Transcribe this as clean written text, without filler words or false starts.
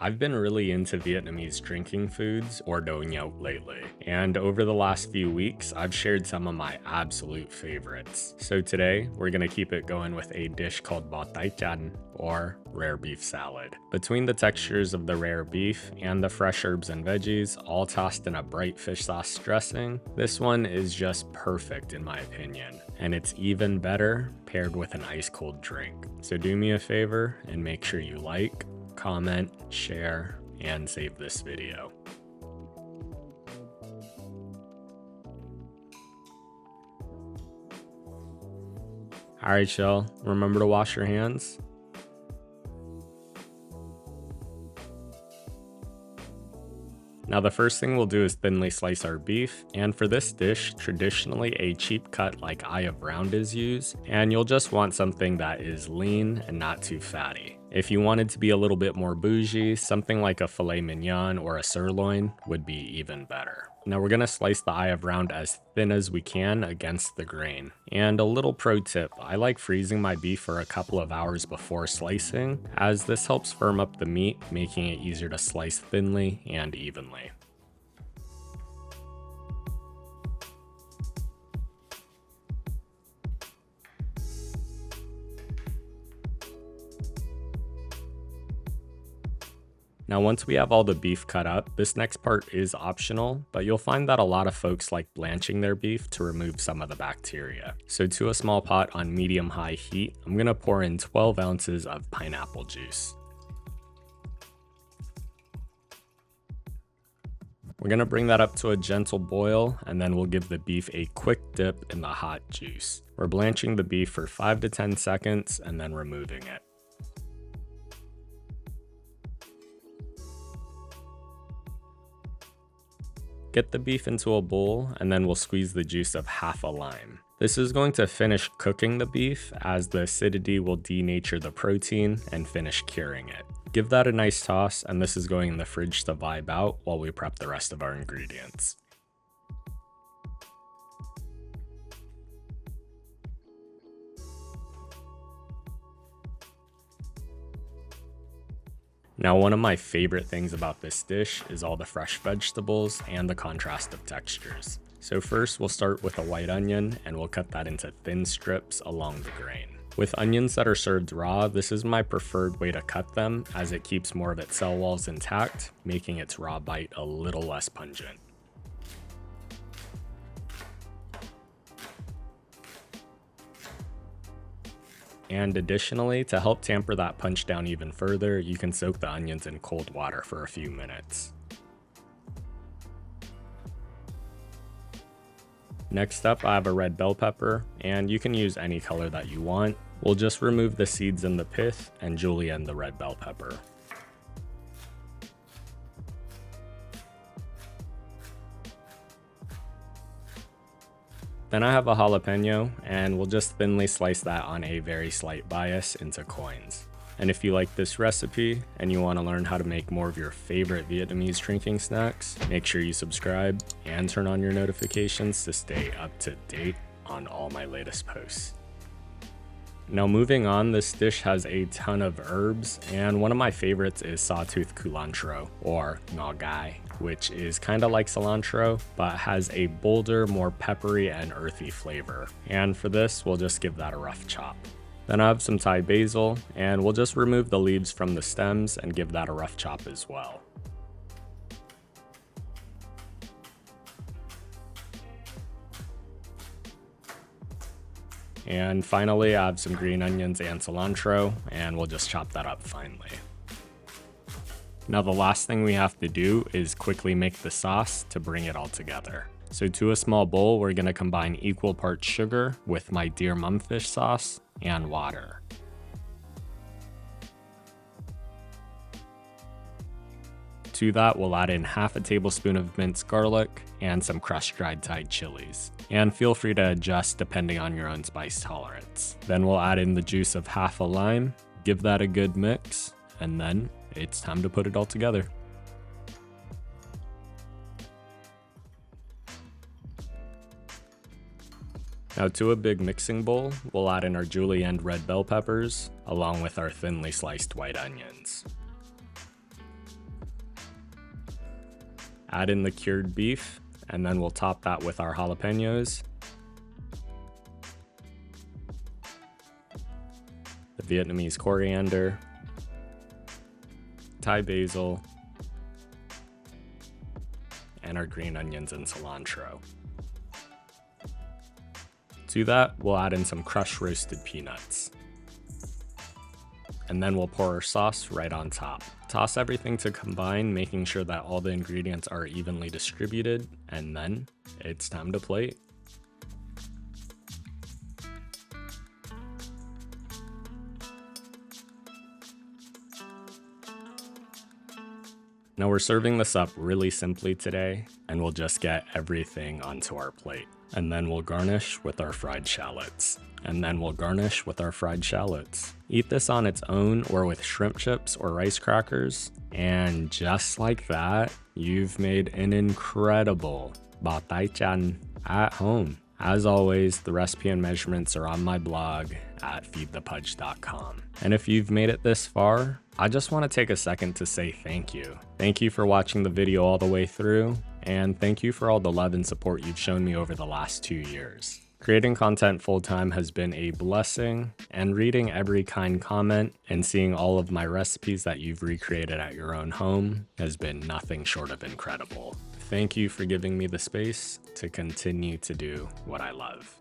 I've been really into Vietnamese drinking foods or nhậu lately, and over the last few weeks, I've shared some of my absolute favorites. So today, we're gonna keep it going with a dish called Bò Tái Chanh, or rare beef salad. Between the textures of the rare beef and the fresh herbs and veggies, all tossed in a bright fish sauce dressing, this one is just perfect in my opinion. And it's even better paired with an ice cold drink. So do me a favor and make sure you like, comment, share, and save this video. Alright y'all, remember to wash your hands. Now the first thing we'll do is thinly slice our beef, and for this dish, traditionally a cheap cut like eye of round is used, and you'll just want something that is lean and not too fatty. If you wanted to be a little bit more bougie, something like a filet mignon or a sirloin would be even better. Now we're gonna slice the eye of round as thin as we can against the grain. And a little pro tip, I like freezing my beef for a couple of hours before slicing, as this helps firm up the meat, making it easier to slice thinly and evenly. Now once we have all the beef cut up, this next part is optional, but you'll find that a lot of folks like blanching their beef to remove some of the bacteria. So to a small pot on medium-high heat, I'm gonna pour in 12 ounces of pineapple juice. We're gonna bring that up to a gentle boil, and then we'll give the beef a quick dip in the hot juice. We're blanching the beef for 5 to 10 seconds and then removing it. Get the beef into a bowl, and then we'll squeeze the juice of half a lime. This is going to finish cooking the beef, as the acidity will denature the protein and finish curing it. Give that a nice toss, and this is going in the fridge to vibe out while we prep the rest of our ingredients. Now one of my favorite things about this dish is all the fresh vegetables and the contrast of textures. So first we'll start with a white onion, and we'll cut that into thin strips along the grain. With onions that are served raw, this is my preferred way to cut them, as it keeps more of its cell walls intact, making its raw bite a little less pungent. And additionally, to help tamper that punch down even further, you can soak the onions in cold water for a few minutes. Next up, I have a red bell pepper, and you can use any color that you want. We'll just remove the seeds and the pith and julienne the red bell pepper. Then I have a jalapeno, and we'll just thinly slice that on a very slight bias into coins. And if you like this recipe and you want to learn how to make more of your favorite Vietnamese drinking snacks, make sure you subscribe and turn on your notifications to stay up to date on all my latest posts. Now moving on, this dish has a ton of herbs, and one of my favorites is sawtooth culantro, or ngò gai, which is kind of like cilantro, but has a bolder, more peppery and earthy flavor. And for this, we'll just give that a rough chop. Then I have some Thai basil, and we'll just remove the leaves from the stems and give that a rough chop as well. And finally, I have some green onions and cilantro, and we'll just chop that up finely. Now the last thing we have to do is quickly make the sauce to bring it all together. So to a small bowl, we're gonna combine equal parts sugar with my deer mumfish sauce and water. To that, we'll add in half a tablespoon of minced garlic and some crushed dried Thai chilies. And feel free to adjust depending on your own spice tolerance. Then we'll add in the juice of half a lime, give that a good mix, and then it's time to put it all together. Now to a big mixing bowl, we'll add in our julienne red bell peppers, along with our thinly sliced white onions. Add in the cured beef, and then we'll top that with our jalapenos, the Vietnamese coriander, Thai basil, and our green onions and cilantro. To that, we'll add in some crushed roasted peanuts. And then we'll pour our sauce right on top. Toss everything to combine, making sure that all the ingredients are evenly distributed, and then it's time to plate. Now we're serving this up really simply today, and we'll just get everything onto our plate. And then we'll garnish with our fried shallots. And then we'll garnish with our fried shallots. Eat this on its own or with shrimp chips or rice crackers. And just like that, you've made an incredible Bò Tái Chanh at home. As always, the recipe and measurements are on my blog at feedthepudge.com. And if you've made it this far, I just want to take a second to say thank you. Thank you for watching the video all the way through, and thank you for all the love and support you've shown me over the last 2 years. Creating content full-time has been a blessing, and reading every kind comment and seeing all of my recipes that you've recreated at your own home has been nothing short of incredible. Thank you for giving me the space to continue to do what I love.